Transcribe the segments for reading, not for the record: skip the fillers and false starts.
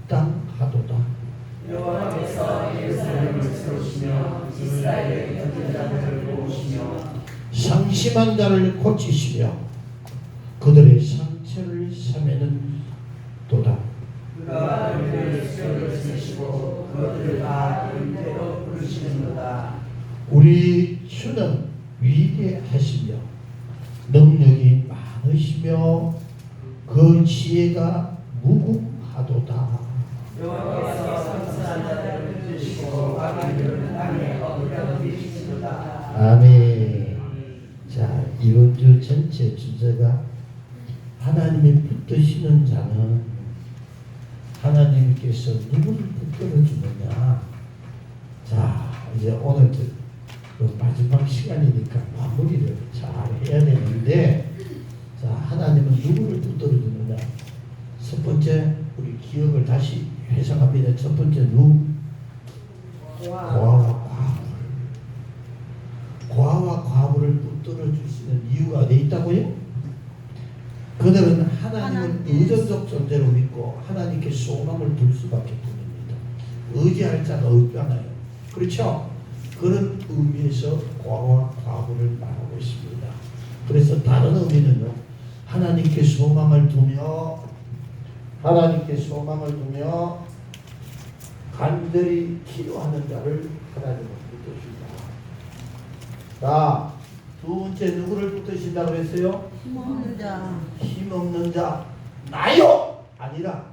합당하도다. 여호와께서 예루살렘을 세우시며 이스라엘의 견딘 자들을 모으시며 상심한 자를 고치시며 그들의 상처를 사매는 도다. 그가 그들의 수요를 지시고 그들을 다 은혜로 부르시는도다. 우리 주는 위대하시며 능력이 많으시며 그 지혜가 무궁하도다. 여호와께서 선선한 자들을 붙드시고 악인들을 땅에 얻어들이시도다. 아멘. 자, 이번 주 전체 주제가 하나님이 붙드시는 자는 하나님께서 누구를 붙들어주느냐. 자, 이제 오늘 그 마지막 시간이니까 마무리를 잘 해야 되는데, 자, 하나님은 누구를 붙들어주느냐. 첫 번째, 우리 기억을 다시 회상합니다. 첫 번째, 고아와 과부를. 고아와 과부를 붙들어 주시는 이유가 어디 있다고요? 그들은 하나님을 의존적 존재로 믿고 하나님께 소망을 둘 수밖에 없습니다. 의지할 자가 없잖아요. 그렇죠? 그런 의미에서 고아와 과부를 말하고 있습니다. 그래서 다른 의미는요, 하나님께 소망을 두며 간절히 기도하는 자를 하나님은 붙드신다. 자, 두 번째 누구를 붙드신다 그랬어요? 힘없는 자. 힘없는 자. 나요! 아니라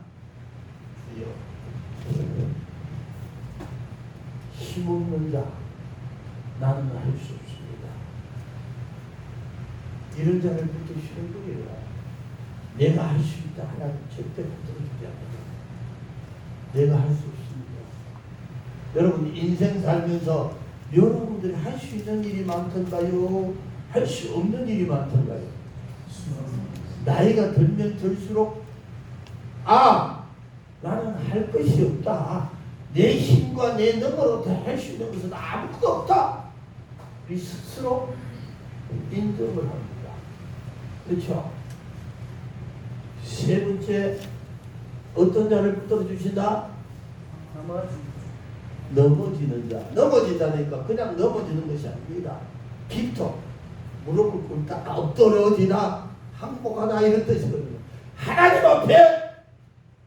주여. 힘없는 자. 나는 할 수 없습니다. 이런 자를 붙드시는 거예요. 내가 할 수 있다. 하나님 절대 붙들어주지 않는다. 내가 할 수 없습니다. 여러분 인생 살면서 여러분들이 할 수 있는 일이 많던가요? 할 수 없는 일이 많던가요? 나이가 들면 들수록 나는 할 것이 없다. 내 힘과 내 능으로 할 수 있는 것은 아무것도 없다. 우리 스스로 인정을 합니다. 그렇죠? 세 번째, 어떤 자를 붙들어 주신다? 넘어지는 자. 넘어진다니까 그냥 넘어지는 것이 아닙니다. 빅토, 무릎을 꿇다가 엎드러지나 항복하다 이런 뜻이거든요. 하나님 앞에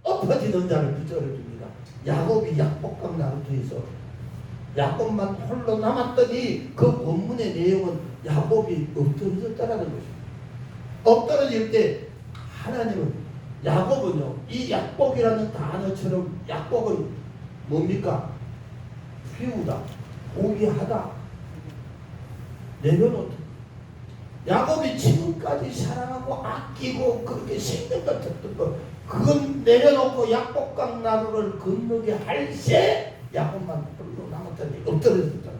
엎어지는 자를 붙들어 줍니다. 야곱이 약복강 나루터에서 야곱만 홀로 남았더니 그 본문의 내용은 야곱이 엎드러졌다라는 것입니다. 엎드러질 때 하나님은 야곱은요, 이 약복이라는 단어처럼 약복은 뭡니까? 피우다, 포기하다, 내려놓다. 야곱이 지금까지 사랑하고 아끼고 그렇게 생명 같았던 거, 그건 내려놓고 약복강 나루를 건너게 할새 야곱만 홀로 남았더니 엎드러졌다.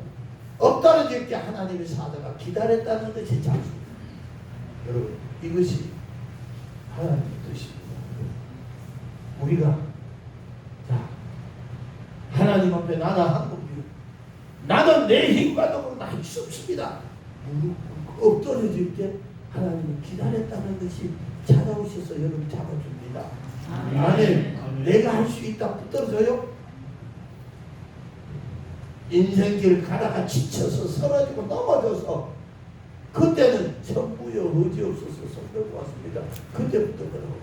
엎드러질 때 하나님의 사자가 기다렸다는 것이 자수입니다. 여러분, 이것이 하나님의 뜻입니다. 우리가 하나님 앞에 나는 내 힘과 능으로는 할 수 없습니다. 엎드러질 때 하나님은 기다렸다는 것이 찾아오셔서 여러분 잡아줍니다. 아멘. 내가 할 수 있다 붙들어줘요. 인생길 가다가 지쳐서 쓰러지고 넘어져서 그때는 천부여 의지 없어서 손 들고 왔습니다. 그때부터 그러고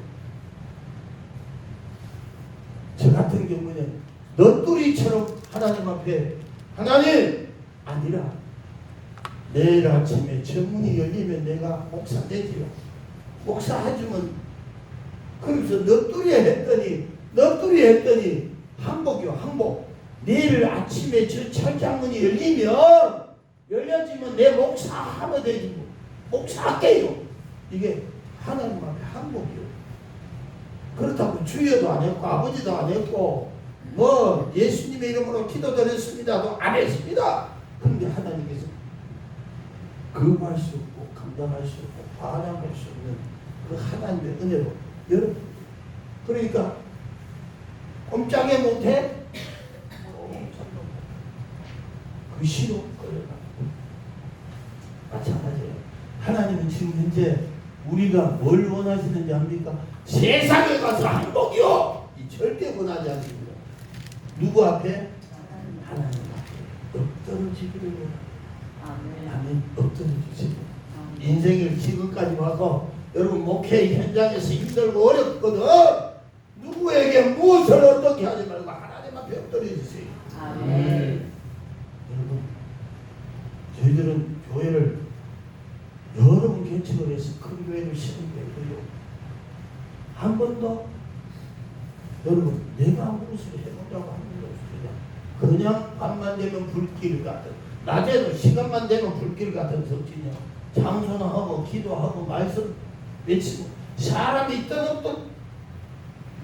저 같은 경우는 너뚜리처럼 하나님 앞에 하나님 아니라 내일 아침에 정문이 열리면 내가 목사 되지요. 목사 해주면 그래서 너뚜리 했더니 항복이요. 항복. 내일 아침에 저 철장문이 열려지면 내 목사 하면 되지. 목사 할게요. 이게 하나님 앞에 항복이요. 그렇다고 주여도 안 했고 아버지도 안 했고 뭐 예수님의 이름으로 기도드렸습니다도 안 했습니다. 그런데 하나님께서 거부할 수 없고 감당할 수 없고 반항할 수 없는 그 하나님의 은혜로 여러분, 그러니까 꼼짝에 못해 그 시로 끌려가. 마찬가지예요. 하나님은 지금 현재 우리가 뭘 원하시는지 압니까? 세상에 가서 항복이요. 이 절대 권하지 않습니다. 누구 앞에? 하나님 앞에 엎드러지기를 원합니다. 아멘. 엎드러지세요. 인생을 지금까지 와서 여러분 목회 현장에서 힘들고 어렵거든. 누구에게 무엇을 어떻게 하지 말고 하나님 앞에 엎드려주세요. 아멘. 여러분, 저희들은 교회를 여러 번 개척을 해서 큰 교회를 세우고요. 한 번도 여러분 내가 무엇을 해보자고 하는 게 없습니다. 그냥 밤만 되면 불길 같은, 낮에도 시간만 되면 불길 같은 성진이야. 장소나하고 기도하고 말씀 외치고 사람이 있든 없든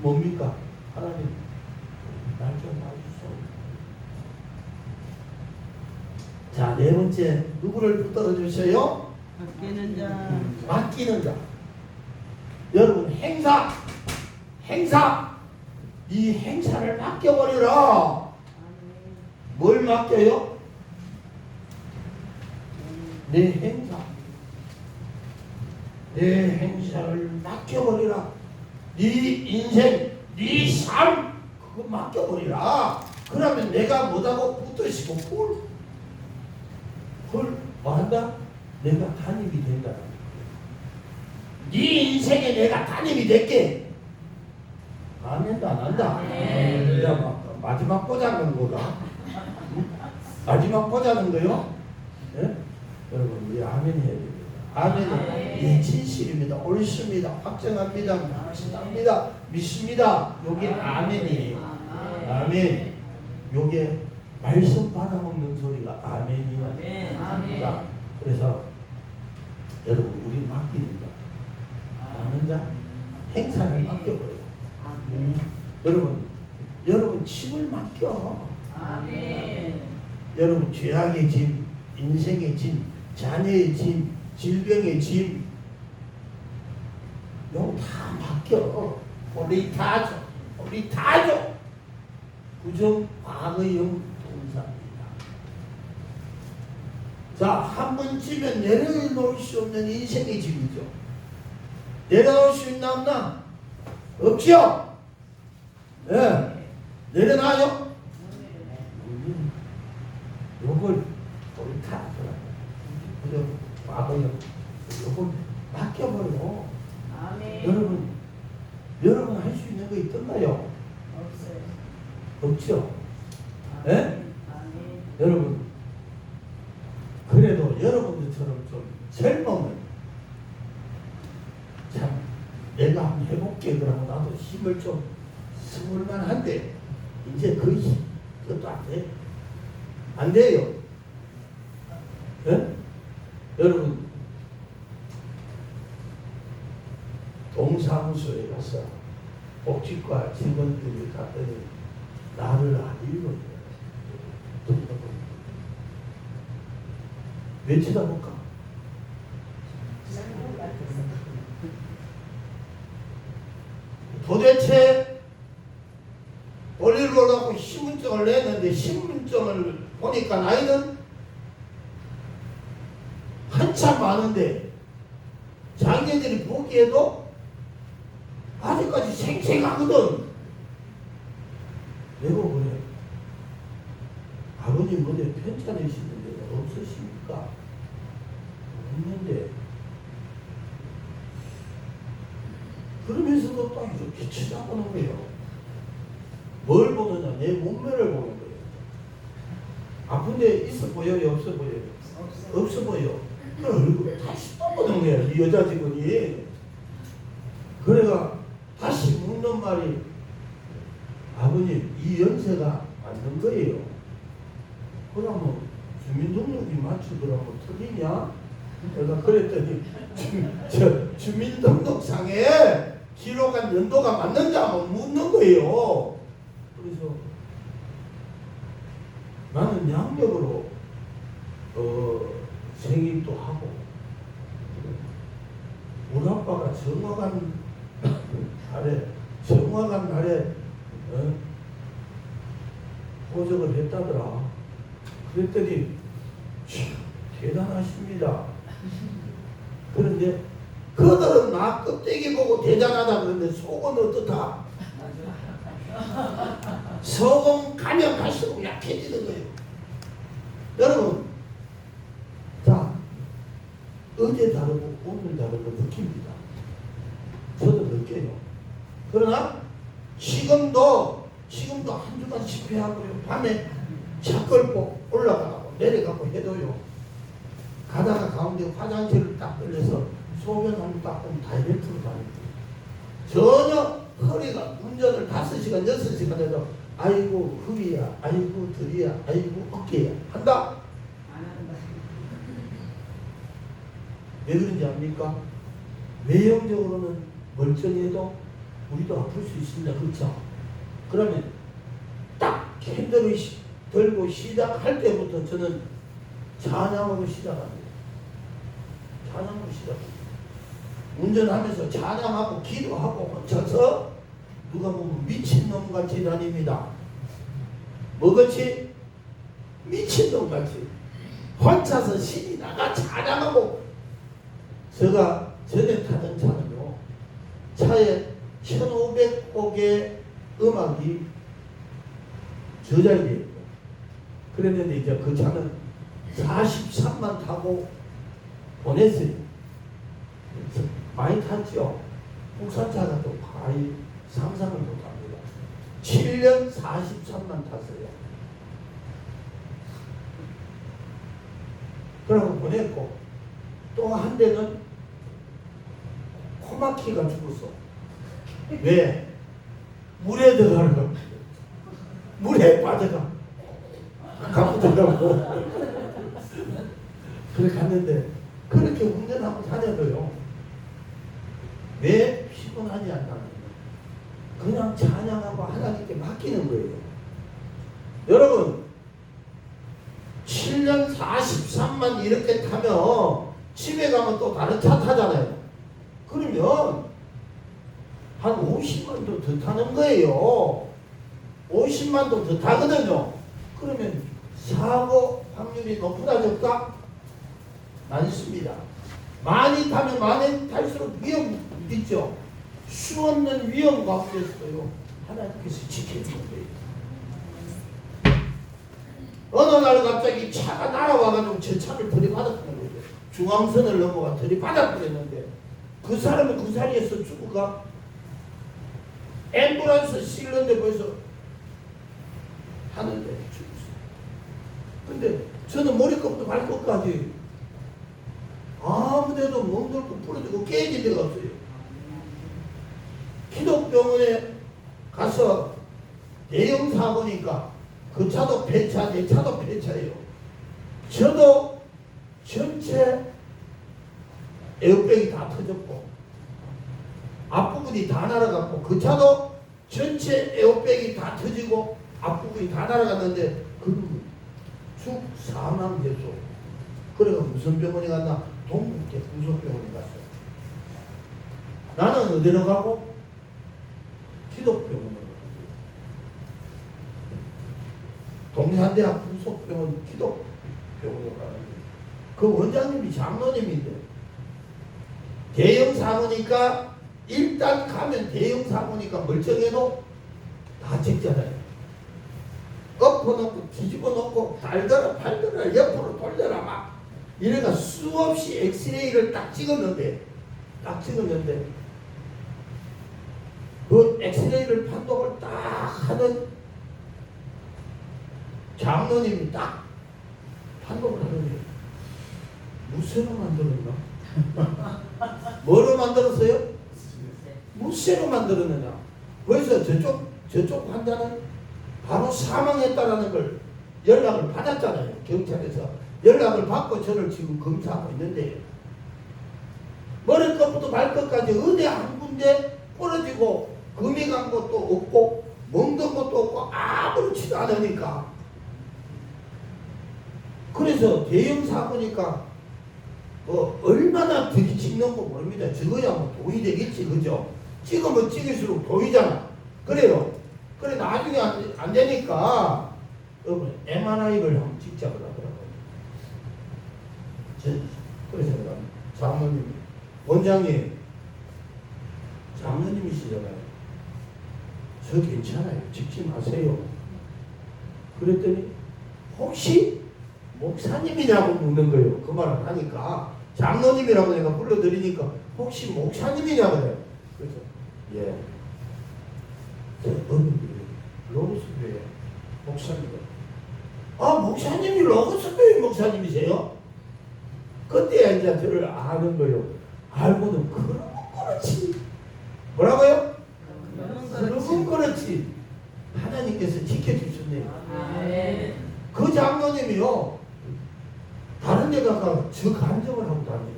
뭡니까? 하나님 날 좀 봐주소. 자, 네 번째 누구를 붙들어 주세요? 맡기는 자. 맡기는 자. 여러분 행사 이 행사를 맡겨버리라. 뭘 맡겨요? 내 행사, 내 행사를 맡겨버리라. 네 인생, 네 삶, 그거 맡겨버리라. 그러면 내가 뭐라고 붙으시고 뭐한다? 내가 담임이 된다. 네 인생에 내가 담임이 될게. 아멘도 안 한다. 자, 마지막 보자는 거다. 마지막 보자는 거요? 네? 여러분 우리 아멘 해야 됩니다. 아멘은 예, 진실입니다. 옳습니다. 확정합니다. 확신합니다. 믿습니다. 요게 아멘이에요. 아멘. 요게 말씀 받아먹는 소리가 아멘이야. 자, 그래서 여러분 우리 맡깁니다. 아멘. 자, 행사를 맡겨버려요. 여러분 짐을 맡겨. 아멘. 여러분 죄악의 짐, 인생의 짐, 자녀의 짐, 질병의 짐, 이거 다 맡겨. 우리 다 줘. 우리 다 줘. 부정, 과거형, 동사입니다. 자, 한 번 지면 내려놓을 수 없는 인생의 짐이죠. 내려놓을 수 있나 없나? 없죠? 예. 네. 내려놔요? 요걸 우리 다 그죠? 과거형 요걸 맡겨버려. 아멘. 여러분 할 수 있는 거 있던가요? 없어요. 없죠? 예? 아멘. 여러분 그래도 여러분들처럼 좀 젊으면 참 내가 한번 해볼게 그러고 나도 힘을 좀 쓸만 한데 이제 그 힘 그것도 안 돼. 안 돼요. 예? 여러분 동사무소에 가서 복지과 직원들이 갔더니 나를 안 읽어요. 왜 쳐다볼까? 도대체 올리를 보려고 신분증을 냈는데 신분증을 보니까 나이는 한참 많은데 장애인들이 보기에도 아직까지 생생하거든. 내가 그래. 아버님 어디 편찮으시는 데가 없으십니까? 없는데. 그러면서도 딱 이렇게 쳐다보는 거예요. 뭘 보느냐? 내 몸매를 보는 거예요. 아픈데 있어 보여요? 없어 보여요? 없어 보여. 얼굴 다시 떠보는 거예요. 이 여자 직원이. 그래가 다시 묻는 말이 아버님 이 연세가 맞는 거예요. 그러면 주민등록이 맞추더라고 틀리냐? 내가 그랬더니 주민등록상에 기록한 연도가 맞는지 한번 묻는 거예요. 그래서 나는 양력으로 생일도 하고 우리 아빠가 정확한 날에 호적을 했다더라. 그랬더니 대단하십니다. 그런데 그들은 나 껍데기 보고 대단하다 그러는데 속은 어떻다? 소금 가면 갈수록 약해지는 거예요. 여러분, 자, 어제 다르고 오늘 다르고 느낍니다. 저도 느껴요. 그러나 지금도 한 주간 집회하고요. 밤에 차 끌고 올라가고 내려가고 해도요. 가다가 가운데 화장실을 딱 걸려서 소변을 딱 보면 다이렉트로 다닙니다. 전혀 허리가 운전을 5시간, 6시간 해도 아이고 허리야, 아이고 들이야, 아이고 어깨야 한다. 안 한다. 왜 그런지 압니까? 외형적으로는 멀쩡해도 우리도 아플 수 있습니다. 그렇죠? 그러면 딱 핸들을 들고 시작할 때부터 저는 찬양으로 시작합니다. 찬양으로 시작합니다. 운전하면서 찬양하고 기도하고 얹혀서 누가 보면 미친놈같이 다닙니다. 뭐같이? 미친놈같이 혼자서 신이 나가 찬양하고. 제가 전에 타던 차는요, 차에 1500곡의 음악이 저장되어 있고, 그랬는데 이제 그 차는 43만 타고 보냈어요. 많이 탔죠. 국산차가 또 거의 상상을 못합니다. 7년 43만 탔어요. 그러고 보냈고, 또 한 대는 코막히가 죽었어. 왜? 물에 들어가는 물에 빠져가. 가보더라고. 그래 갔는데, 그렇게 운전하고 다녀도요. 왜 피곤하지 않나? 그냥 찬양하고 하나님께 맡기는 거예요. 여러분, 7년 43만 이렇게 타면 집에 가면 또 다른 차 타잖아요. 그러면 한 50만도 더 타는 거예요. 50만도 더 타거든요. 그러면 사고 확률이 높다 적다? 많습니다. 많이 타면 많이 탈수록 위험 있죠. 수없는 위험 가운데서요 하나님께서 지켜주는 거예요. 어느 날 갑자기 차가 날아와가지고 제 차를 들이받았던 거예요. 중앙선을 넘어가 들이받아버렸는데 그 사람은 그 자리에서 죽어가. 앰뷸런스 실는데 벌써 하는데 죽었어요. 근데 저는 머리끝부터 발끝까지 아무데도 멍들고 부러지고 깨진 데가 없어요. 기독병원에 가서 대형 사고니까 그 차도 폐차, 내 차도 폐차예요. 저도 전체 에어백이 다 터졌고 앞부분이 다 날아갔고 그 차도 전체 에어백이 다 터지고 앞부분이 다 날아갔는데 그 죽 사망제소. 그래가 무슨 병원에 갔나? 동국대 부속병원에 갔어요. 나는 어디로 가고? 기독병원으로 가고 동산대학 부속병원 기독병원으로 가는데 그 원장님이 장로님인데 대형 사고니까 일단 가면 대형 사고니까 멀쩡해도 다 찍잖아요. 엎어놓고 뒤집어놓고 달더라 팔더라 옆으로 돌려라 막 이래가 수없이 엑스레이를 딱 찍었는데 그 엑스레이를 판독을 딱 하는 장로님이 딱 판독을 하는데 무쇠로 만들었나? 뭐로 만들었어요? 무쇠로 만들었느냐? 그래서 저쪽 환자는 바로 사망했다라는 걸 연락을 받았잖아요. 경찰에서 연락을 받고 저를 지금 검사하고 있는데 머리끝부터 발끝까지 어디 한 군데 부러지고 금이 간 것도 없고 멍든 것도 없고 아무렇지도 않으니까 그래서 대형 사고니까 얼마나 들이 찍는 거 모릅니다. 저거야 뭐 돈이 되겠지 그죠? 찍으면 찍을수록 돈이잖아. 그래요. 그래 나중에 안 되니까 여러분 MRI를 한번 찍자고 하더라고요. 그래서 내가 장모님이시잖아요. 저 괜찮아요. 찍지 마세요. 그랬더니 혹시 목사님이냐고 묻는 거예요. 그 말을 하니까 장로님이라고 내가 불러드리니까 혹시 목사님이냐고 그래요. 그래서 예. 로고스교회 목사님. 아 목사님이 로고스교회 목사님이세요? 그때야 이제 저를 아는 거예요. 알고는 그러면 그렇지. 뭐라고요? 그러면 그렇지. 하나님께서 지켜주셨네요. 아멘. 그 장로님이요. 다른 데 가서 저 간증을 하고 다니는 거예요.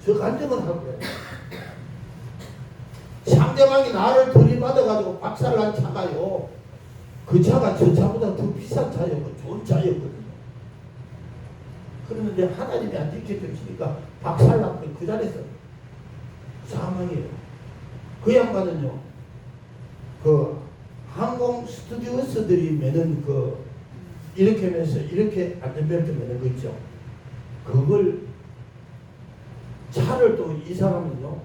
저 간증을 하고 상대방이 나를 들이받아가지고 박살난 차가요. 그 차가 저 차보다 더 비싼 차였고 좋은 차였거든요. 그런데 하나님이 안 지켜주시니까 박살났고 그 자리에서 사망이에요. 그 양반은요. 그 항공 스튜디오스들이 매는 그 이렇게 매서 이렇게 안전벨트 매는 거 있죠. 그걸 차를 또 이 사람은요.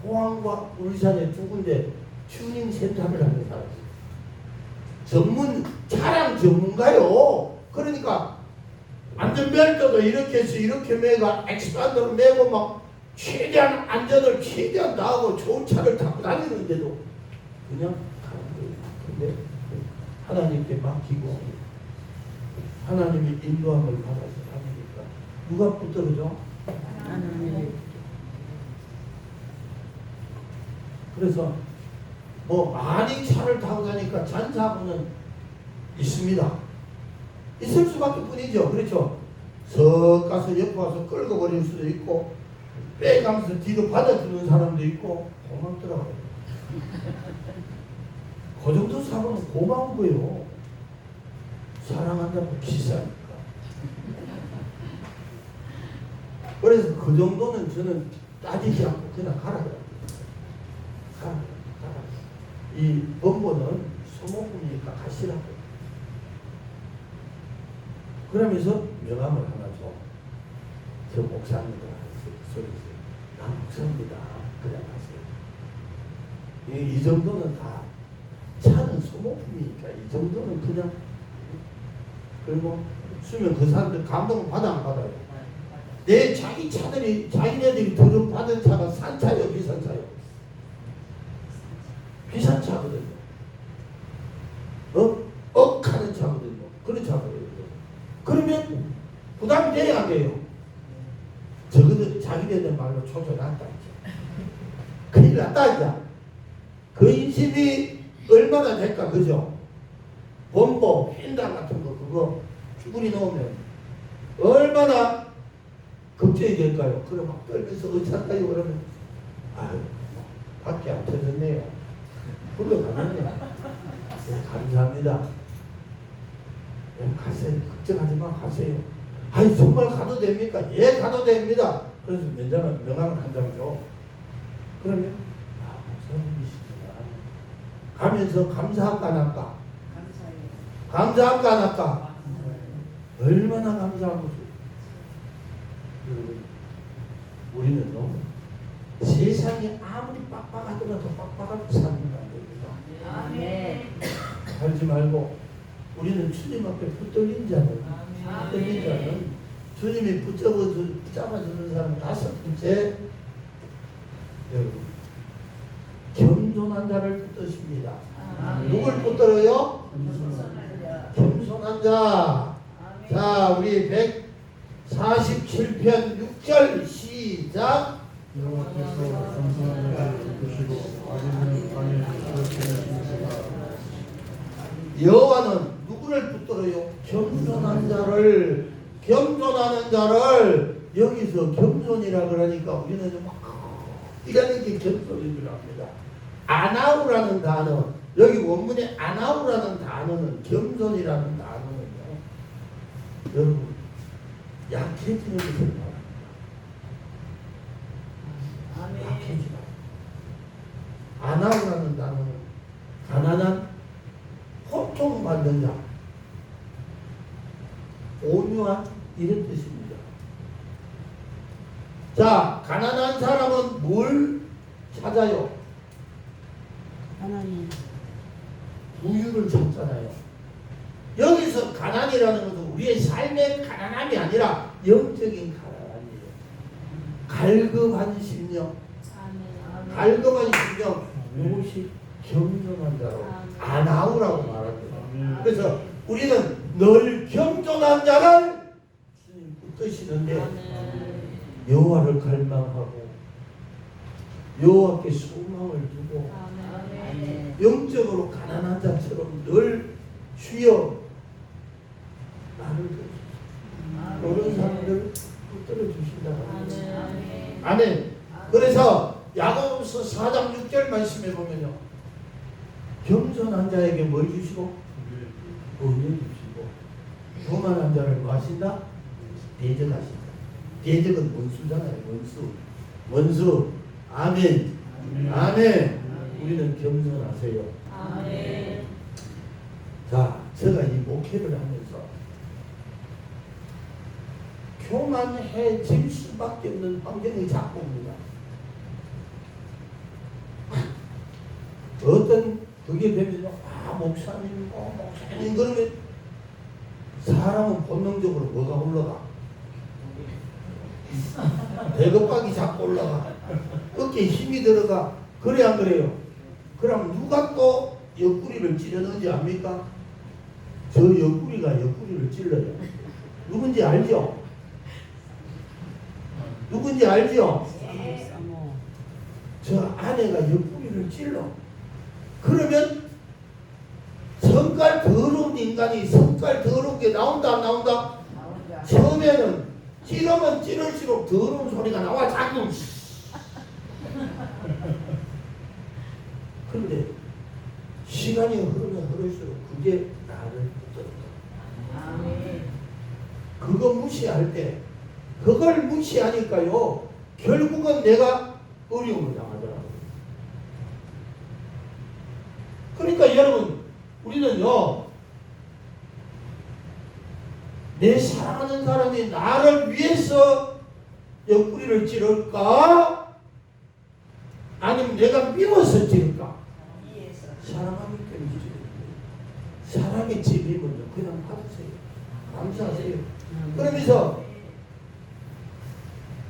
포항과 울산에 두 군데 튜닝 센터를 하는 사람이에요. 차량 전문가요. 그러니까 안전벨트도 이렇게 해서 이렇게 매가 엑스판더로 매고 막 최대한 안전을 최대한 다하고 좋은 차를 타고 다니는데도 그냥 가는 거예요. 근데 하나님께 맡기고 하나님이 인도함을 받아서 다니니까 누가 붙들어줘? 하나님. 그래서 뭐 많이 차를 타고 다니까 잔사고는 있습니다. 있을 수밖에 뿐이죠. 그렇죠. 석 가서 옆에 와서 끌고 버릴 수도 있고 빼가면서 뒤로 받아주는 사람도 있고 고맙더라고요. 그 정도 사고는 고마운 거예요. 사랑한다고 비싸니까. 그래서 그 정도는 저는 따지지 않고 그냥 가라 그래요. 가라. 이 번보는 소모품이니까 가시라고. 그러면서 명함을 하나 줘. 저 목사입니다. 소리세요. 나 목사입니다. 그냥 가세요. 이 정도는 다 차는 소모품이니까 이 정도는 그냥. 그리고 쓰면 그 사람들 감동을 받아 안 받아요? 내 자기 차들이 자기네들이 들은 받은 차가 싼 차요 비싼 차요? 비싼 차거든요. 억하는 차거든요. 그런 차거든요. 그러면 부담이 돼야 안 돼요. 적어도 자기네들 말로 초조났다 이제. 큰일 났다 이제. 그 인심이 얼마나 될까 그죠? 본보, 핀당 같은 거 그거 쭈구리 넣으면 얼마나 걱정이 될까요? 그럼 막 떨면서 어쩔까요? 그러면 아유 밖에 안 터졌네요. 불러가겠네요. 네, 감사합니다. 네, 가세요. 걱정하지 마 가세요. 아니 정말 가도 됩니까? 예 가도 됩니다. 그래서 명함을 한 장 줘. 그러면 아 목사님이시구나. 가면서 감사할까 안 할까? 감사할까 안 할까? 얼마나 감사한 거죠. 여러분 우리는 너무 세상이 아무리 빡빡하더라도 빡빡하게 사는 안 됩니다. 아멘. 살지 말고 우리는 주님 앞에 붙들린 자는 주님이 붙잡아주는 사람 다섯 번째 여러분 겸손한 자를 붙드십니다. 누굴 붙들어요? 겸손한 자. 자 우리 147편 6절 시작. 여호와께서 겸손한 자를 붙드시고 악인은 땅에 쏟아지시니라. 여호와는 누구를 붙들어요? 겸손한 자를. 겸손하는 자를. 여기서 겸손이라 그러니까 우리는 막 이라는 게 겸손인 줄 압니다. 아나우라는 단어, 여기 원문에 아나우라는 단어는 겸손이라는 단어는요. 여러분 약해지는 것을 말합니다. 약해지라. 아나우라는 단어는 가난한 고통받는 자, 온유한 이런 뜻입니다. 자, 가난한 사람은 뭘 찾아요? 부유를 찾잖아요. 여기서 가난이라는 것은 우리의 삶의 가난함이 아니라 영적인 가난함이에요. 갈급한 심령, 갈급한 심령, 이것이 겸손한 자로 아나우라고 말합니다. 그래서 우리는 늘 겸손한 자를 주님 뜻이는데 여호와를 갈망하고 여호와께 소망을 두고 영적으로 가난한 자처럼 늘 주여 나를 주시오. 그런 사람들 붙들어 주신다. 아멘. 그래서 야고보서 4장 6절 말씀에 보면요, 겸손한 자에게 뭘 주시고 은혜 주시고 교만한 자를 뭐 하신다? 대적하신다. 대적은 원수잖아요. 원수. 아멘. 아멘. 우리는 겸손하세요. 아멘. 자, 제가 이 목회를 하면서 교만해질 수밖에 없는 환경이 자꾸 옵니다. 어떤 그게 되면요, 목사님 그러면 사람은 본능적으로 뭐가 올라가? 배고파기 자꾸 올라가. 어깨에 힘이 들어가. 그래 안 그래요? 그럼 누가 또 옆구리를 찌르는지 압니까? 저 옆구리가 옆구리를 찔러요. 누군지 알죠? 누군지 알죠? 저 아내가 옆구리를 찔러. 그러면 성깔 더러운 인간이 성깔 더러운 게 나온다 안 나온다? 처음에는 찌르면 찌를수록 더러운 소리가 나와 자꾸. 그런데 시간이 흐르면 흐를수록 그게 나를 붙들어. 그거 무시할 때 그걸 무시하니까요 결국은 내가 어려움을 당하더라고요. 그러니까 여러분 우리는요 내 사랑하는 사람이 나를 위해서 옆구리를 찌를까? 아니면 내가 미워서 찌를까? 사랑하기 때문에 찌르는 사랑의 찌르면요 그냥 받으세요. 감사하세요. 그러면서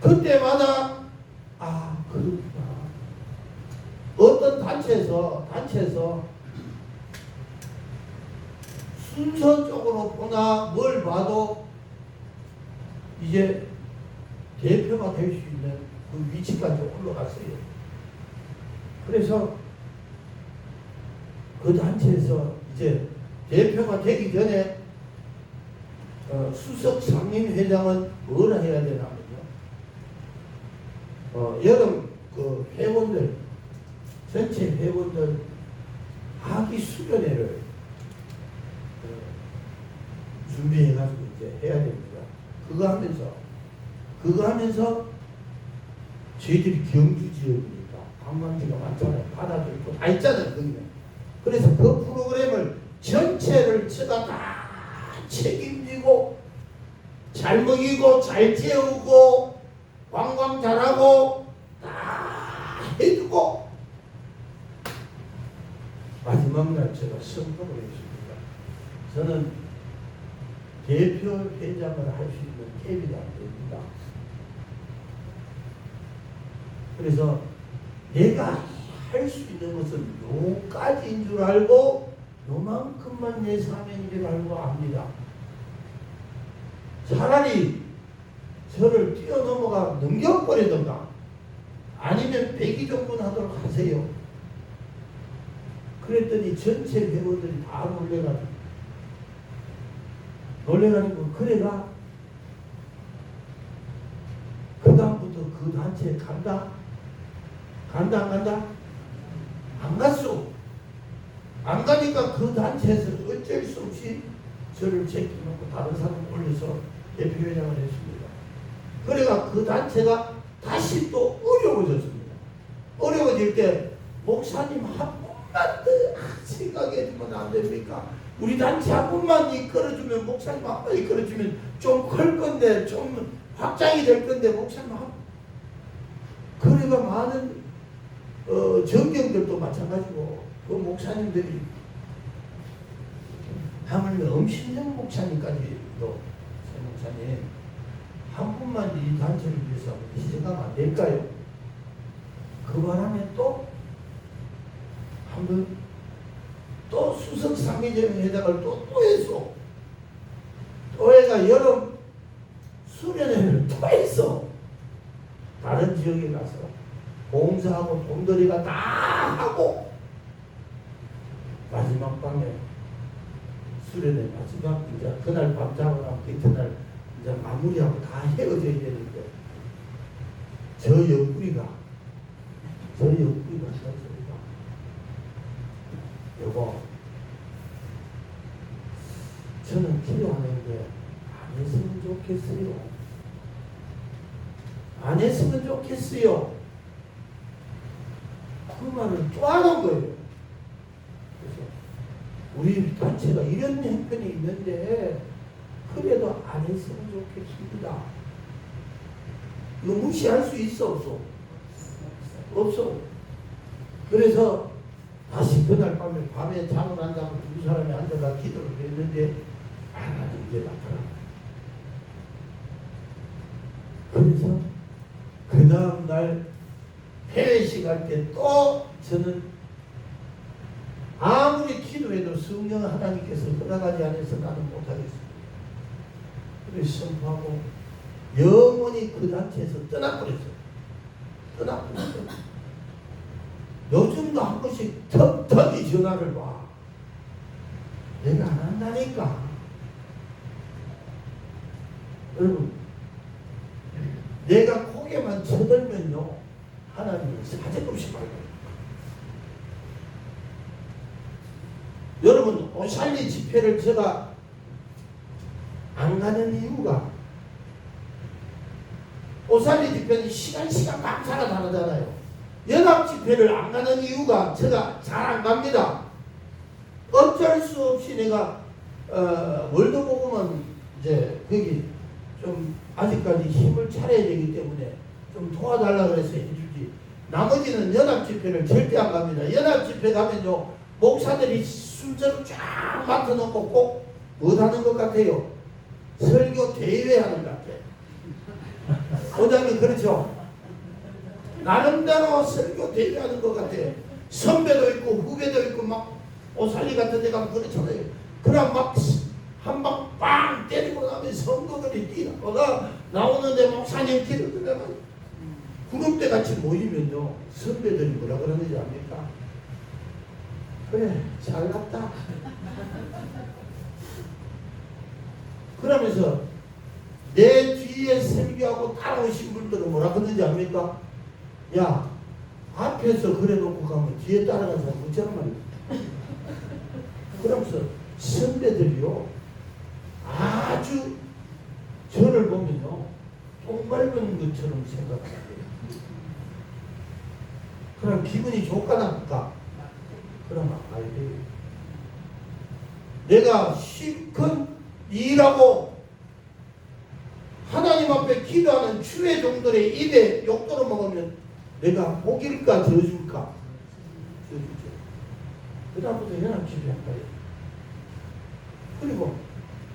그때마다 그렇구나. 어떤 단체에서 순서적으로 보나 뭘 봐도 이제 대표가 될 수 있는 그 위치까지 올라갔어요. 그래서 그 단체에서 이제 대표가 되기 전에 수석 상임회장은 뭘 해야 되냐면요. 여름 그 회원들 전체 회원들 학위 수련회를 준비해가지고 이제 해야 됩니다. 그거 하면서 저희들이 경주 지역이니까 관광지가 많잖아요. 바다도 있고 다 있잖아요. 거기는. 그래서 그 프로그램을 전체를 제가 다 책임지고 잘 먹이고 잘 재우고 관광 잘하고 다 해주고 마지막 날 제가 선포를 했습니다. 저는 대표 회장을 할 수 있는 캡이 안 됩니다. 그래서 내가 할 수 있는 것은 요까지인 줄 알고 요만큼만 내 사명인 줄 알고 합니다. 차라리 저를 뛰어넘어가 넘겨버리던가 아니면 백의종군 하도록 하세요. 그랬더니 전체 회원들이 다 놀래가지고 그래가 그 다음부터 그 단체에 간다 안 간다? 안 갔어. 안 가니까 그 단체에서 어쩔 수 없이 저를 제껴놓고 다른 사람 올려서 대표회장을 했습니다. 그래가 그 단체가 다시 또 어려워졌습니다. 어려워질 때 목사님 한 번만 더 생각해 주면 안 됩니까? 우리 단체 한 번만 이끌어주면 목사님 한 번 이끌어주면 좀 클 건데 좀 확장이 될 건데 목사님 한 그래가 많은 전경들도 마찬가지고 그 목사님들이 하물며 엄신영 목사님까지도 새 목사님 한 분만 이 단체를 위해서 희생하면 안 될까요? 그 바람에 또 한 번 또 수석 상계적인 회장을 또 했어. 또 해가 여름 수련회를 또 했어. 다른 지역에 가서 봉사하고 돈들이가 다 하고 마지막 밤에 수련회 마지막 이제 그날 밤 자고 나면 그날 이제 마무리하고 다 헤어져야 되는데 저 옆구리가 여보 저는 기도하는데 안 했으면 좋겠어요. 안 했으면 좋겠어요. 그 말을 또 하는 거예요. 그래서 우리 단체가 이런 형편이 있는데 그래도 안 했으면 좋겠습니다. 이거 무시할 수 있어 없어? 없어. 그래서 다시 그날 밤에 잠을 안 자고 두 사람이 앉아서 기도를 했는데 하나님 이제 나타나. 그래서 그 다음 날 해외식 할 때 또 저는 아무리 기도해도 성령 하나님께서 허락하지 않아서 나는 못하겠습니다. 그래서 선포하고 영원히 그 단체에서 떠나버렸어요. 떠나버렸어요. 요즘도 한 번씩 턱턱이 전화를 와. 내가 안 한다니까. 여러분, 내가 고개만 쳐들면요, 하나님은 사정없이 말해요. 여러분, 오샬리 집회를 제가 안 가는 이유가, 오샬리 집회는 시간 감사가 다르잖아요. 연합 집회를 안 가는 이유가 제가 잘 안 갑니다. 어쩔 수 없이 내가 월드복음은 이제 거기 좀 아직까지 힘을 차려야 되기 때문에 좀 도와달라고 해서 해주지. 나머지는 연합 집회를 절대 안 갑니다. 연합 집회 가면요 목사들이 순서를 쫙 맡아놓고 꼭 못하는 것 같아요. 설교 대회하는 것 같아요. 오장님 그렇죠? 나름대로 설교 대회하는 것 같아요. 선배도 있고 후배도 있고 막 오살리 같은 데 가면 그렇잖아요. 그럼 막 한 방 빵 때리고 나면 성도들이 뛰어가 나오는데 목사님 기도 들으면 구름대 같이 모이면요 선배들이 뭐라 그러는지 압니까? 그래 잘났다. 그러면서 내 뒤에 설교하고 따라오신 분들은 뭐라 그러는지 압니까? 야 앞에서 그래 놓고 가면 뒤에 따라가는 사람 없잖아 말이야. 그러면서 선배들이요 아주 저를 보면요 똥 밟은 것처럼 생각해요. 그럼 기분이 좋까 나쁠까? 그러면 알지. 내가 실컷 일하고 하나님 앞에 기도하는 추회 종들의 입에 욕도로 먹으면 내가 복일까 저줄까? 저주죠. 그 다음부터 연합집회 할 거예요. 그리고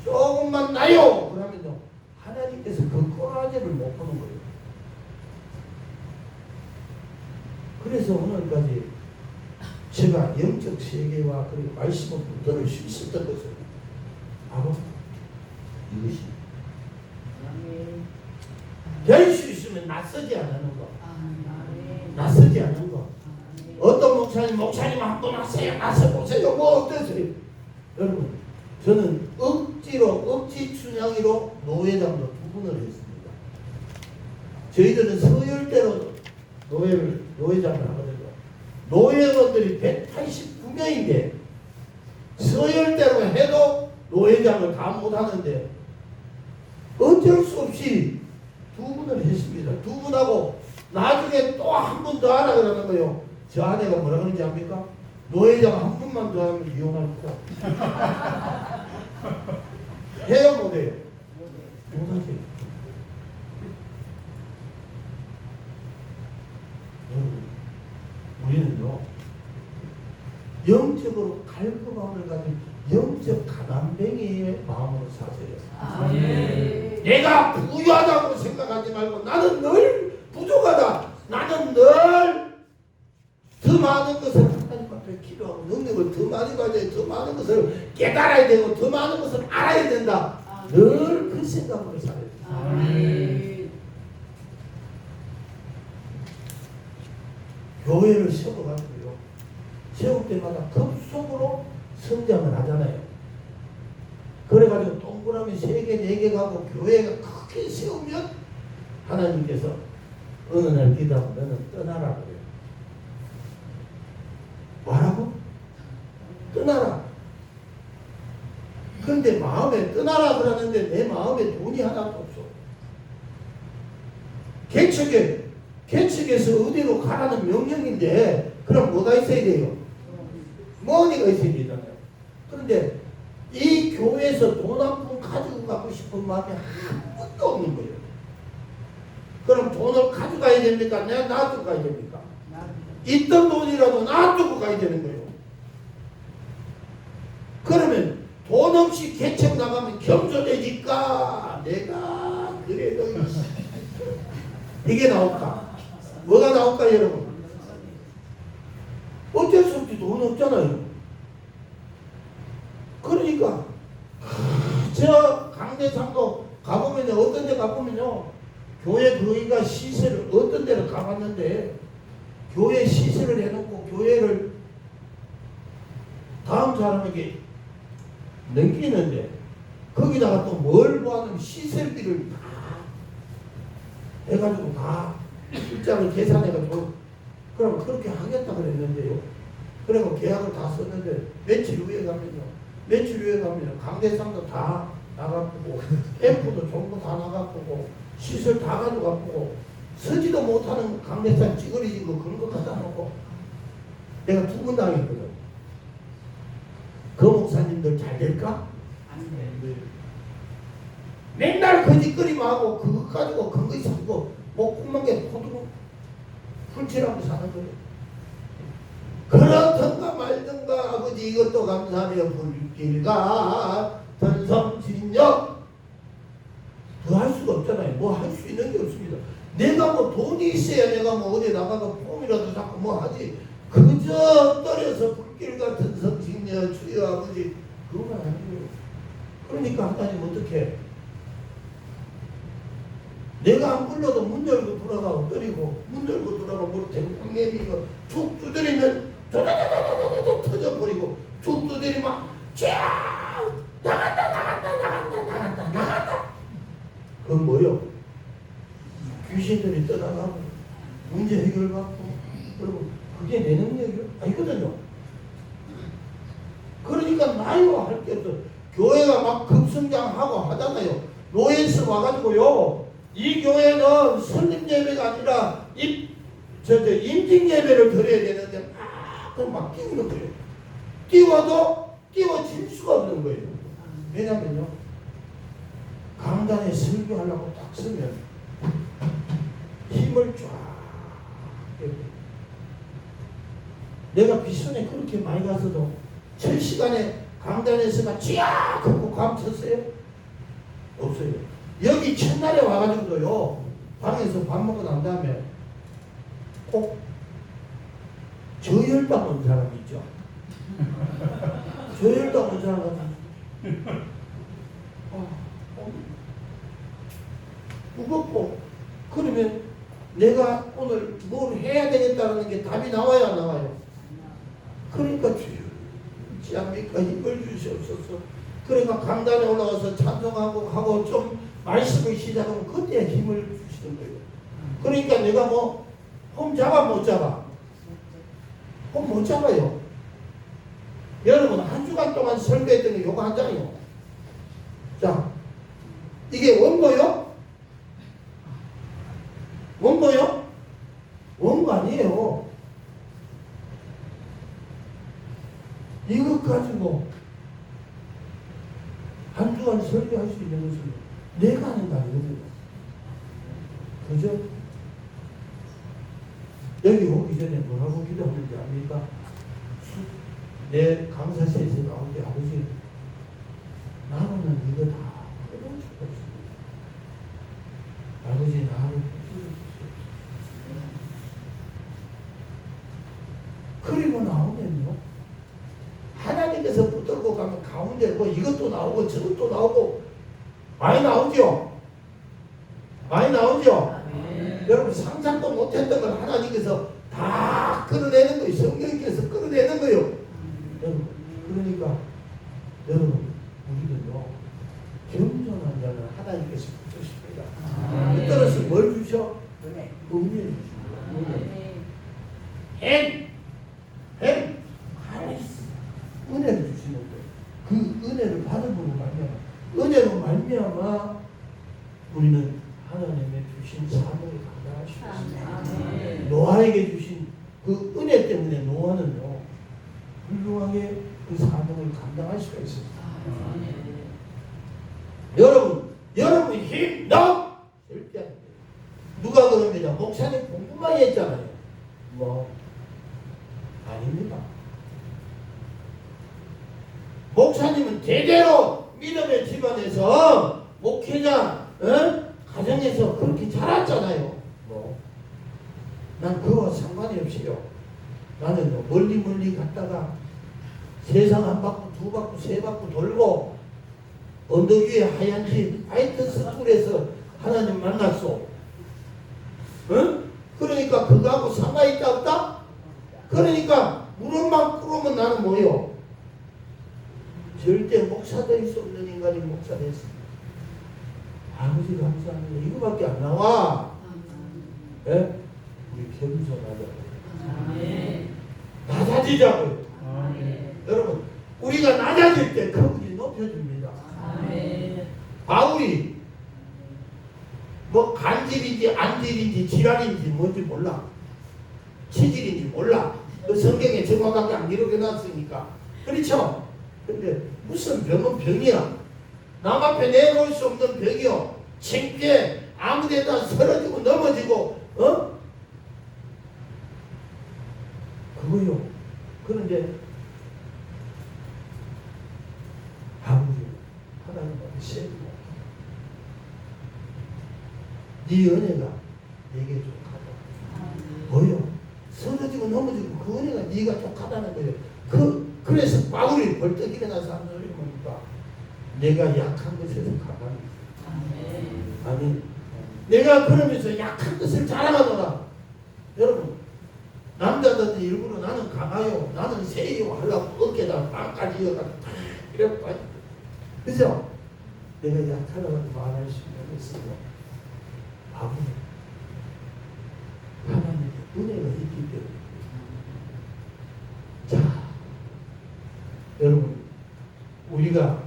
조금만 나요! 그러면요 하나님께서 그 꼬라지를 못 보는 거예요. 그래서 오늘까지 제가 영적 세계와 그리고 말씀을 붙들을 수 있었던 것은 바로 이것이 될 수 있으면 낯서지 않는 거. 낯서지 않는 거. 어떤 목사님 한 번 하세요. 나서보세요. 뭐 어떠세요? 여러분 저는 억지 춘향이로 노회장도 2분을 했습니다. 저희들은 서열대로 노회장을 하거든요. 노회원들이 189명인데 서열대로 해도 노회장을 다 못하는데 어쩔 수 없이 2분을 했습니다. 2분하고 나중에 또 한 분 더 하라 그러는 거예요. 저 아내가 뭐라 그러는지 압니까? 노회장 한 분만 더 하면 이혼할 거야. 해요 못해요? 못하세요. 우리는요 영적으로 갈급함을 가진 영적 가난뱅이의 마음으로 사세요. 아멘. 내가 부유하다고 생각하지 말고 나는 늘 부족하다. 나는 늘 더 많은 것을 하나님 앞에 기도하고 능력을 더 많이 가져야 더 많은 것을 깨달아야 되고 더 많은 것을 알아야 된다. 늘 그 생각으로 살아야 돼. 아멘. 교회를 세워가지고요. 세울 때마다 급속으로 성장을 하잖아요. 그래가지고 동그라미 3개, 4개 가고 교회가 크게 세우면 하나님께서 어느 날 기도하고 너는 떠나라 그래요. 뭐라고? 떠나라. 그런데 마음에 떠나라 그러는데 내 마음에 돈이 하나도 없어. 개척에서 어디로 가라는 명령인데 그럼 뭐가 있어야 돼요? 머니가 있어야 되잖아요. 그런데 이 교회에서 돈 한 푼 가지고 가고 싶은 마음이 한 번도 없는 거예요. 그럼 돈을 가져가야 됩니까? 내가 놔두고 가야 됩니까? 있던 돈이라도 놔두고 가야 되는 거예요. 그러면 돈 없이 개척 나가면 겸손해질까? 내가 그래도 이게 나올까? 뭐가 나올까 여러분? 어쩔 수 없이 돈 없잖아요. 그러니까 저 강대상도 가보면요, 어떤 데 가보면요, 교회 거기가 시설을 어떤 데를 가봤는데 교회 시설을 해놓고 교회를 다음 사람에게 넘기는데 거기다가 또 뭘 보하는 시설비를 다 해가지고 다 숫자를 계산해가지고 그럼 그렇게 하겠다 그랬는데요. 그리고 계약을 다 썼는데 며칠 후에 가면요 강대상도 다 나가고 앰프도 전부 다 나가고 시설 다 가져가고 서지도 못하는 강대상 찌그러진 거 그런 거 갖다 놓고 내가 2번 당했거든. 그 목사님들 잘 될까? 맨날 거짓거리만 하고 그거 가지고 근거 있고 목구멍에 포도로 풀칠하고 사는 거예요. 그렇던가 말던가 아버지 이것도 감사하며 불길과 전성진력 더 할 수가 없잖아요. 뭐 할 수 있는 게 없습니다. 내가 뭐 돈이 있어야 내가 뭐 어디 나가서 폼이라도 잡고 뭐 하지. 그저 떨어서 불길 같은 성신여 주여 아버지 그거만 하는 거예요. 그러니까 하나님 어떻게 내가 안 불러도 문 열고 돌아가고 때리고 문 열고 돌아가고 뭐 대통령이 툭 두드리면 도다다다다다 터져버리고 툭 두드리면 쫙 나간다. 그건 뭐요? 귀신들이 떠나가고 문제 해결받고 그리고 그게 내 능력이 아니거든요. 그러니까 나이와 할 게 없어. 교회가 막 급성장하고 하잖아요. 노예에서 와가지고요. 이 교회는 설립 예배가 아니라 임직 예배를 드려야 되는데 그럼 막 띄우는 거예요. 띄워도 띄워질 수가 없는 거예요. 왜냐면요. 강단에 설교하려고 딱 서면 힘을 쫙 내가 비전에 그렇게 많이 가서도 7시간에 강단에서가 쫙 하고 감췄어요? 없어요. 여기 첫날에 와가지고도요 방에서 밥 먹고 난 다음에 꼭 저혈당 온 사람 있죠. 저혈당 온 사람 같은 무겁고 그러면 내가 오늘 뭘 해야 되겠다는 게 답이 나와요 안 나와요? 그러니까 주여 않습니까? 힘을 주시옵소서. 그러니까 강단에 올라가서 찬송하고 하고 좀 말씀을 시작하면 그때 힘을 주시는 거예요. 그러니까 내가 뭐 홈 잡아 못 잡아? 홈 못 잡아요. 여러분 한 주간 동안 설교했던 게 요거 한 장이요. 자 이게 원고요? 원고요? 원고 아니에요. 이것 가지고 한 주간 설교할 수 있는 것은 내가 하는 거 아니거든요. 그죠? 여기 오기 전에 뭐라고 기도하는지 압니까? 내 강사실에서 나온 게 아버지 나는 이거 다 해볼 수가 없습니다. 아버지 나를 그리고 나오면요 하나님께서 붙들고 가면 가운데 뭐 이것도 나오고 저것도 나오고 많이 나오죠. 많이 나오죠. 여러분 상상도 못했던 걸 하나님께서 다 끌어내는 거예요. 성령께서 끌어내는 거예요. 여러분 그러니까 여러분 우리는요 겸손한 자는 하나님께서 붙드십니다. 붙들어서 뭘 주셔? 은혜를 주시고 햄 은혜를 주시는 거예요. 그 은혜를 받음으로 말미암아 은혜로 말미암아 우리는 하나님의 주신 사명을 감당할 수 있습니다. 노아에게 주신 그 은혜 때문에 노아는요 훌륭하게 그 사명을 감당할 수가 있습니다. 여러분 힘나 절대 안 돼요. 누가 그럽니다. 목사님 공부만 했잖아요. 뭐 아닙니다. 목사님은 대대로 믿음의 집안에서 목회자 가정에서 그렇게 자랐잖아요. 뭐 난 그거와 상관이 없어요. 나는 멀리 갔다가 세상 한 바퀴 두 바퀴 세 바퀴 돌고 언덕 위에 하얀 집 화이트 스쿨에서 하나님 만났어. 응? 그러니까 그거하고 상관이 있다 없다? 그러니까 무릎만 꿇으면 나는 뭐요? 절대 목사 될 수 없는 인간이 목사 됐습니다. 아버지 감사합니다. 이거밖에 안 나와. 예? 우리 겸손하자고요. 낮아지자고요. 여러분 우리가 낮아질 때 그분이 높여줍니다. 바울이 뭐 간질인지 안질인지 질환인지 뭔지 몰라. 치질인지 몰라. 그 성경에 정확하게 안 기록해놨으니까. 그렇죠? 근데 무슨 병은 병이야. 남 앞에 내놓을 수 없는 병이요. 창피해. 아무데나 쓰러지고 넘어지고 그거요. 그런데 아버지 하나님과 세고 네 은혜가 내게 족하다. 뭐요? 쓰러지고 넘어지고 그 은혜가 네가 족하다는 거예요. 그래서 바울이 벌떡 일어나서 하는 소리 뭡니까? 내가 약한 것에서 강하니. 아멘. 내가 그러면서 약한 것을 자랑하노라. 여러분 남자들은 일부러 나는 강하요 나는 세요 하려고 어깨다 빵까지 이어가지고 이렇게 빠져. 그죠? 내가 약하다고 말할 수 있는 것은 바보네. 하나님의 은혜가 있기 때문에. 자, 여러분 우리가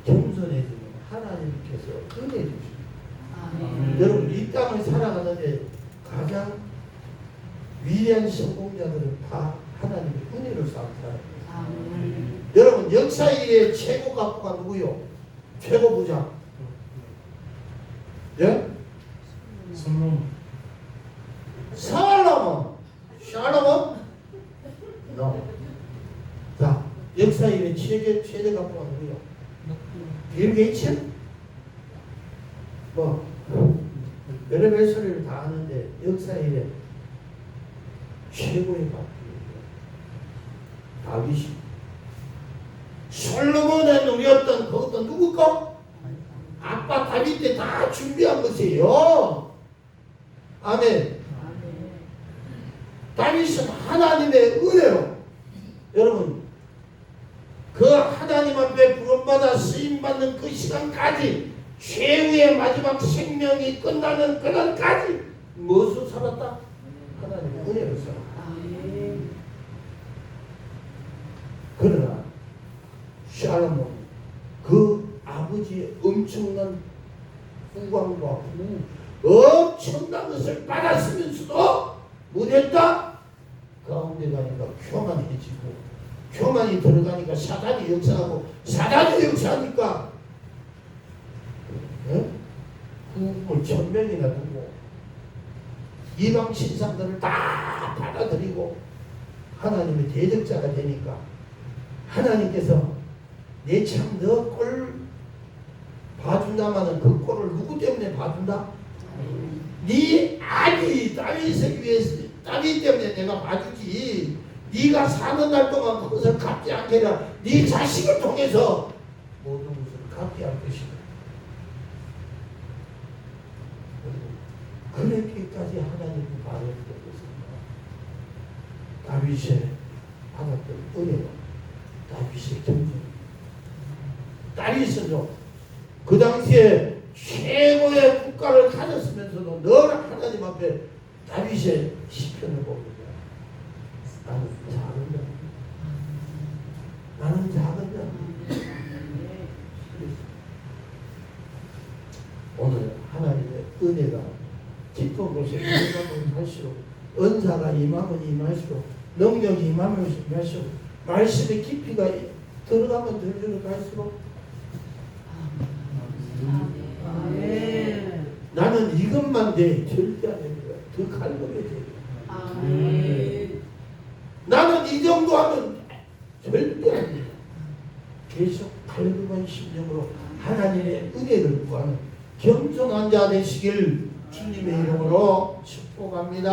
겸손해지면 하나님께서 은혜 주십니다. 여러분 이 땅을 살아가는데 가장 위대한 성공자들은 다 하나님의 은혜를 쌓은 사람입니다. 여러분 역사 이래 최고 각부가 누구요? 최고 부자. 예? 살로몬. 샬로몬? No. 자, 역사 이래 최대 각부가 누구요? 빌 게이츠? 뭐 별의별 소리를 다 하는데 역사 이래 최고의 각부예요. 다윗이. 솔로몬의 누이였던 그것도 누구까? 아빠 다윗 때 다 준비한 것이에요. 아멘. 다윗은 하나님의 은혜로 여러분 그 하나님 앞에 부름받아 쓰임받는 그 시간까지 최후의 마지막 생명이 끝나는 그날까지 무엇으로 살았다? 하나님의 은혜로 살았다. 그러나 샬롬은 그 아버지의 엄청난 후광과 엄청난 것을 받았으면서도 못했다? 가운데 가니까 교만해지고 교만이 들어가니까 사단이 역사하고 사단이 역사하니까 후금을 1000명이나 두고 이방 신상들을 다 받아들이고 하나님의 대적자가 되니까 하나님께서 내 참 너 꼴 봐준다마는 그 꼴을 누구 때문에 봐준다? 네 아비 다윗을 위해서 다윗 때문에 내가 봐주지. 네가 사는 날 동안 그것을 갚지 않게라. 네 자식을 통해서 모든 것을 갚게 할 것이다. 그렇게까지 하나님이 말했던 것은 다윗의 받았던 은혜와 다윗의 경전. 다윗은요 그 당시에 최고의 국가를 가졌으면서도 늘 하나님 앞에 다윗의 시편을 봅니다. 나는 작은 자, 나는 작은 자. 오늘 하나님의 은혜가 깊은 곳에 임하면 할수록, 은사가 임하면 임할수록, 능력이 임하면 임할수록, 말씀의 깊이가 들어가면 들어갈수록 아멘. 나는 이것만 돼. 절대 안 됩니다. 더 갈급해 돼. 아멘. 나는 이 정도 하면 절대 안 됩니다. 계속 갈급한 심령으로 하나님의 은혜를 구하는 겸손한 자 되시길 주님의 이름으로 축복합니다.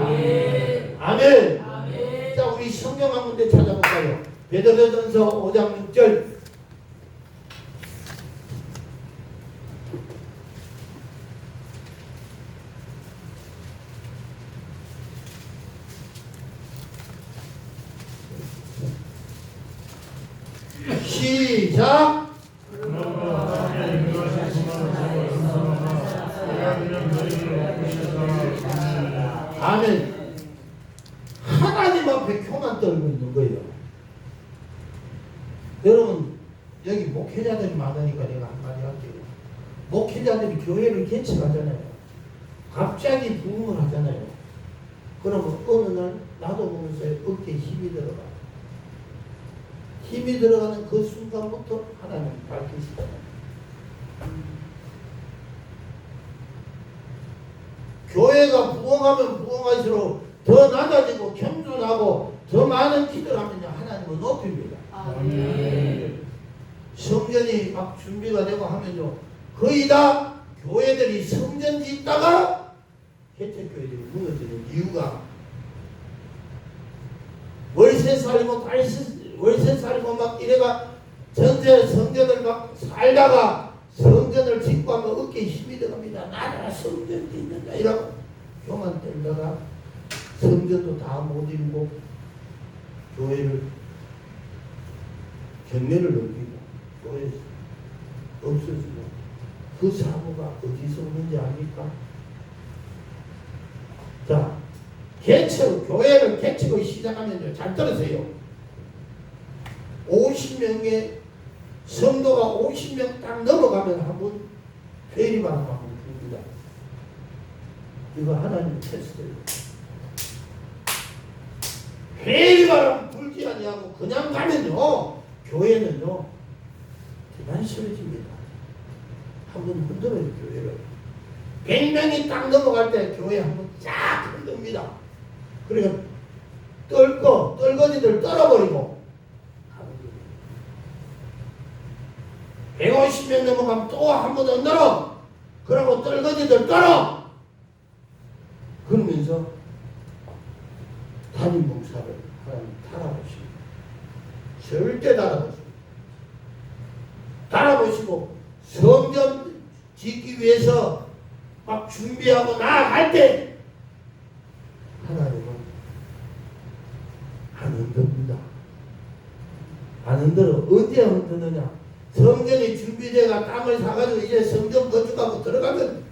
아멘. 아멘. 아멘. 자, 우리 성경 한 군데 찾아볼까요? 베드로전서 5장 6절. 시작. 아멘. 하나님 앞에 교만 떨고 있는 거예요. 여러분 여기 목회자들이 많으니까 내가 한마디 할게요. 목회자들이 교회를 개척하잖아요. 갑자기 부흥을 하잖아요. 그러면 어느 날 나도 모르게 어깨에 힘이 들어가. 힘이 들어가는 그 순간부터 하나님 밝히시잖아요. 교회가 부흥하면 부흥할수록 더 낮아지고 겸손하고 더 많은 기도를 하면 하나님을 높입니다. 아멘. 성전이 막 준비가 되고 하면요 거의 다 교회들이 성전 짓다가 개척교회들이 무너지는 이유가 월세 살고 월세 살고 막 이래가 전세 성전을 막 살다가 성전을 짓고 하면 어깨에 힘이 들어갑니다. 나라 성전 짓는다 이러고 교만 떨다가 성전도 다 못 이루고 교회를 경매를 넘기고 교회 없어지고 그 사고가 어디서 오는지 압니까? 자, 교회를 개척을 시작하면요 잘 들으세요. 50명의 성도가 50명 딱 넘어가면 한번 회의만 한번 줍니다. 이거 하나님 테스트예요. 회의만 불지 아니하고 그냥 가면요 교회는요 대단스러집니다. 한번 흔들어요 교회를. 100명이 딱 넘어갈 때 교회 한번 쫙 흔듭니다. 그러니까 떨거지들 떨어버리고 150명 넘어가면 또 한 번 더 늘어. 그러고 떨거지들 떨어. 그러면서 담임 목사를 하나님 달아보십니다. 절대 달아보십니다. 달아보시고 성전 짓기 위해서 막 준비하고 나아갈 때 하나님은 안 흔듭니다. 안 흔들어. 언제 흔드느냐? 성전이 준비되가 땅을 사가지고 이제 성전 건축하고 들어가면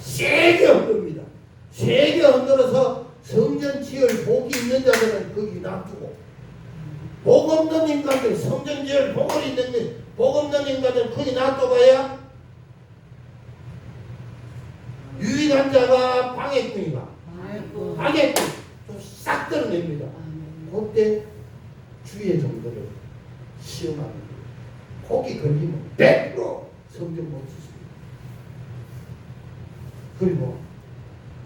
세게 흔듭니다. 세게 흔들어서 성전 지을 복이 있는 자들은 거기 놔두고 복 없는 인간들, 성전 지을 복을 있는 복 없는 인간들 거기 놔둬봐야 유일한 자가 방해꾼이가 방해꾼 싹 드러냅니다. 그때 주의 정도를 시험하는 거예요. 혹이 걸리면 100% 성전 못 짓습니다. 그리고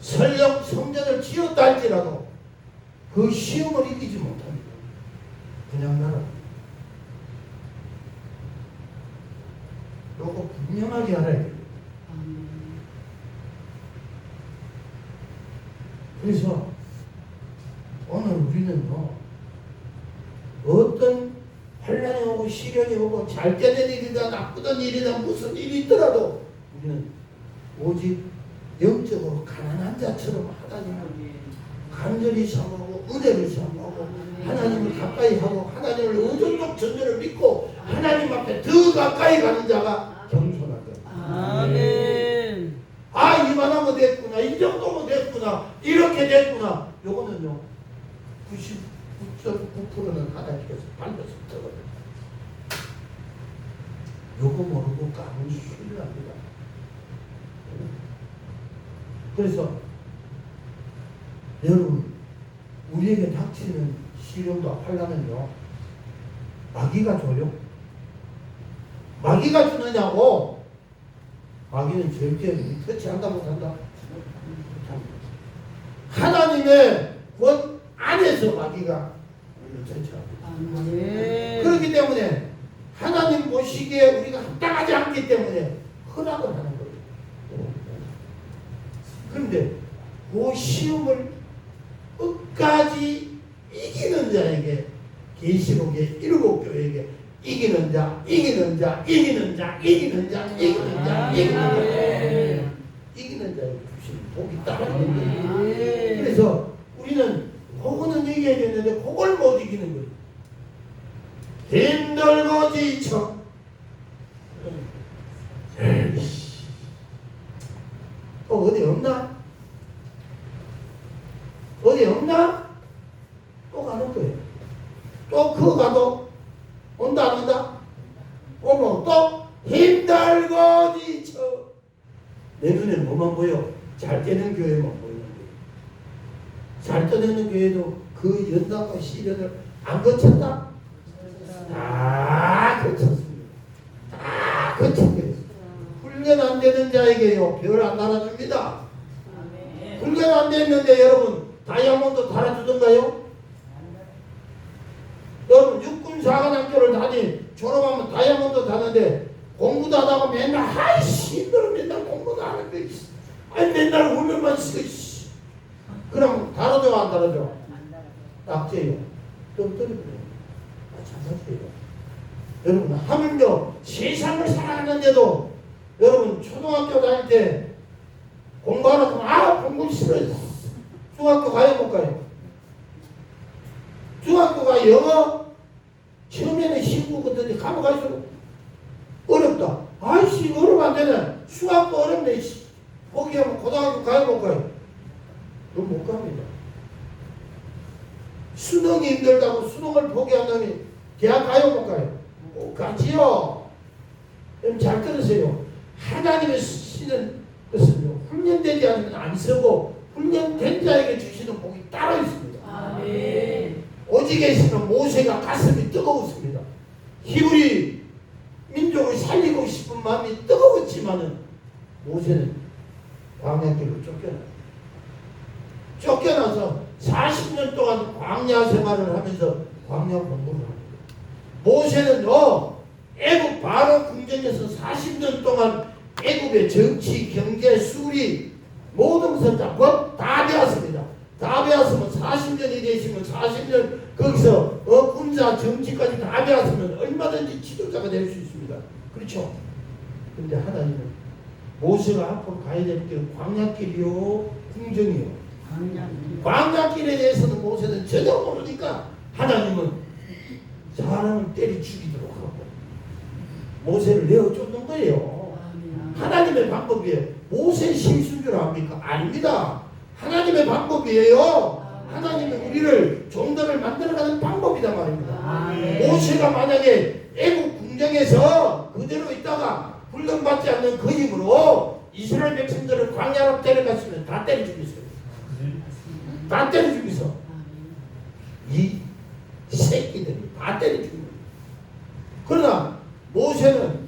설령 성전을 지었다 할지라도 그냥 나라. 요거 분명하게 알아야 돼요. 그래서 오늘 우리는 어떤 환란이 오고 시련이 오고 잘 되는 일이다 나쁘던 일이다 무슨 일이 있더라도 우리는 오직 영적으로 가난한 자처럼 하나님을 간절히 사모하고 은혜를 사모하고 하나님을 가까이 하고 하나님을 의존적 전제를 믿고 하나님 앞에 더 가까이 가는 자가 겸손하다. 아멘. 아 이만하면 됐구나 이 정도면 됐구나 이렇게 됐구나. 요거는요 99.9%는 하나님께서 반드시 들어요. 요거 모르고 까면 큰일 납니다. 그래서 여러분 우리에게 닥치는 시련과 환난은요 마귀가 줘요. 마귀가 주느냐고. 마귀는 절대 우리 터치한다 못한다. 하나님의 권 안에서 마귀가 우리를 터치합니다. 아멘. 그렇기 때문에 하나님 보시기에 우리가 합당하지 않기 때문에 허락을 하는 거예요. 그런데 그 시험을 끝까지 이기는 자에게 계시록의 7교회에게 이기는 자, 이기는 자, 이기는 자, 이기는 자, 이기는 자, 이기는 자, 이기는 자에게 주시는 복이 따르는 거예요. 그래서 우리는 그거는 얘기해야 되는데 그걸 못 이기는 거예요. 힘들고 지쳐 또 어디 없나? 어디 없나? 또 가는 거예요. 또 그거 가도 온다 안 온다? 오면 또 힘들고 지쳐. 내 눈에는 뭐만 보여? 잘 되는 교회만 보이는 거예요. 잘 되는 교회도 그 연단과 시련을 안 거쳤다? 다 거쳤습니다. 다 거쳤어요. 훈련 안 되는 자에게요 별 안 달아줍니다. 훈련 안 됐는데 여러분 다이아몬드 달아주던가요? 여러분 육군사관학교를 다니 졸업하면 다이아몬드 다는데 공부도 안 하고 맨날 아이씨 힘들어 맨날 공부도 안 하는데 아니 맨날 훈련만 시켜. 그럼 달아줘 안 달아줘? 낙제요. 좀 떨어져요. 마찬가지예요. 여러분 하물며 세상을 살아가는데도 여러분 초등학교 다닐 때 공부하는 거 공부 싫어요. 중학교 가요 못 가요? 중학교가 영어 처음에는 쉬운 거거든요. 가면 갈수록 어렵다. 아이씨 어려면 안 되네. 수학도 어렵네. 포기하면 고등학교 가요 못 가요? 그럼 못 갑니다. 수능이 힘들다고 수능을 포기한 놈이 대학 가요 못 가요? 못 가지요. 그럼 잘 들으세요. 하나님의 쓰시는 것은요 훈련되지 않으면 안 쓰고 훈련된 자에게 주시는 복이 따로 있습니다. 아멘. 오직에서는 모세가 가슴이 뜨거웠습니다. 히브리 민족을 살리고 싶은 마음이 뜨거웠지만은 모세는 광야길로 쫓겨나서 40년 동안 광야 생활을 하면서 광야 공부를 합니다. 모세는요 애굽 바로 궁전에서 40년 동안 애굽의 정치, 경제, 수리 모든 선자 법 다 배웠습니다. 다 배웠으면 40년이 되시면 40년 거기서 군사 정치까지 다 배웠으면 얼마든지 지도자가 될 수 있습니다. 그렇죠? 근데 하나님은 모세가 앞으로 가야 될 길은 광야길이요 궁전이요. 광야길에 대해서는 모세는 전혀 모르니까 하나님은 사람을 때려 죽이도록 하고 모세를 내어쫓는 거예요. 하나님의 방법이에요. 모세 실수인 줄 압니까? 아닙니다. 하나님의 방법이에요. 하나님이 우리를 종들을 만들어가는 방법이다 말입니다. 모세가 만약에 애국 궁정에서 그대로 있다가 훈련받지 않는 그 힘으로 이스라엘 백성들을 광야로 데려갔으면 다 때려 죽였어요. 다 때려 죽였어. 이 새끼들이 다 때려 죽였어요. 그러나 모세는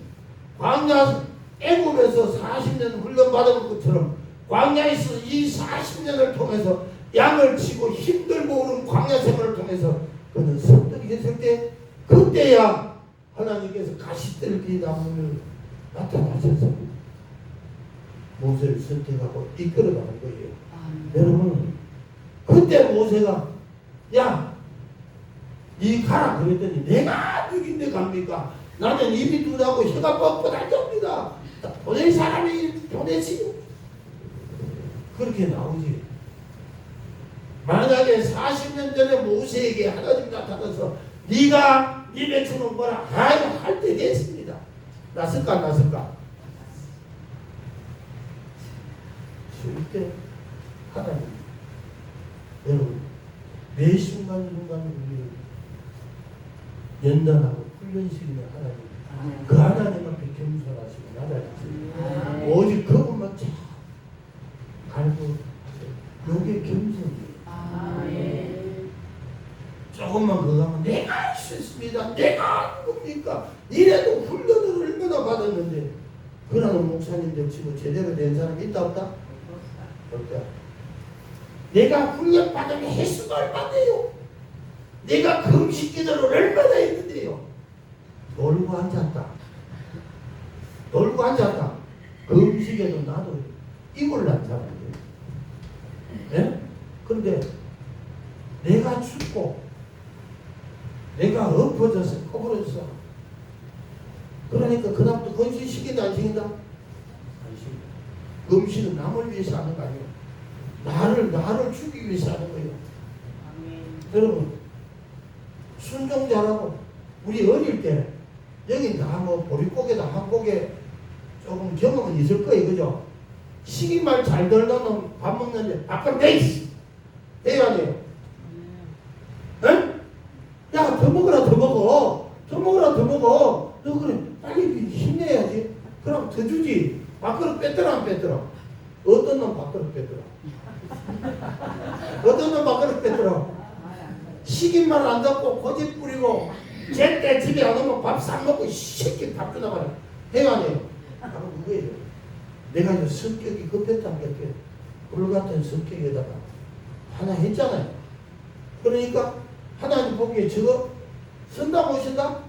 광야 애굽에서 40년 훈련받은 것처럼 광야에서 이 40년을 통해서 양을 치고 힘들고 오른 광야 생활을 통해서 그는 섭득이 했을 때 그때야 하나님께서 가시떨기 나무를 나타나셔서 모세를 선택하고 이끌어가는 거예요. 여러분 그때 모세가 야 니 가라 그랬더니 내가 죽인데 갑니까? 나는 입이 두다고 혀가 뻣뻣할 겁니다. 보낼 사람이 보내시오. 그렇게 나오지. 만약에 40년 전에 모세에게 하나님 나타나서 네가 네 배추는 뭐라 아유 할 때 됐습니다. 났을까 안 났을까? 절대 하나님 여러분 매 순간순간 우리 연단하고 훈련시키는 하나님 그 하나님 앞에 겸손하시고 나다리시고 오직 그분만 잘 갈고 요게 겸손이에요. 조금만 그거 하면 내가 할 수 있습니다. 내가 하는 겁니까? 이래도 훈련을 얼마나 받았는데 그러는 목사님들 치고 제대로 된 사람이 있다 없다? 없다. 내가 훈련 받은 횟수가 얼마인데요? 내가 금식 기도를 얼마나 했는데요? 놀고 앉았다. 놀고 앉았다. 금식에도 나도 입을 난 사람이에요. 예? 그런데 내가 춥고 내가 엎어져서 꺼부러졌어. 그러니까 그다음부터 금식 시킨다 안 시킨다? 안 시킨다. 금식은 남을 위해서 하는 거 아니에요. 나를 죽이기 위해서 하는 거예요. 여러분 순종자라고 우리 어릴 때 여기 다 뭐 보릿고개다 한 고개 조금 경험은 있을 거예요. 그죠? 시기말 잘 들면 밥 먹는데 밥그릇 베이스 해야 돼요. 응? 야, 더 먹어라, 더 먹어. 더 먹어라, 더 먹어. 너 그래, 빨리 힘내야지. 그럼 더 주지. 밥그릇 뺐더라, 안 뺐더라? 어떤 놈 밥그릇 뺐더라? 어떤 놈 밥그릇 뺐더라? 시기말 안 듣고 고집 부리고 제때 집에 안 오면 밥 싹 먹고 쉽게 밥 주나 말이야. 해야 안 해요? 바로 그거예요. 내가 이제 성격이 급했다는 게 불같은 성격에다가 하나 했잖아요. 그러니까 하나님 보기에 저거 선다 모신다?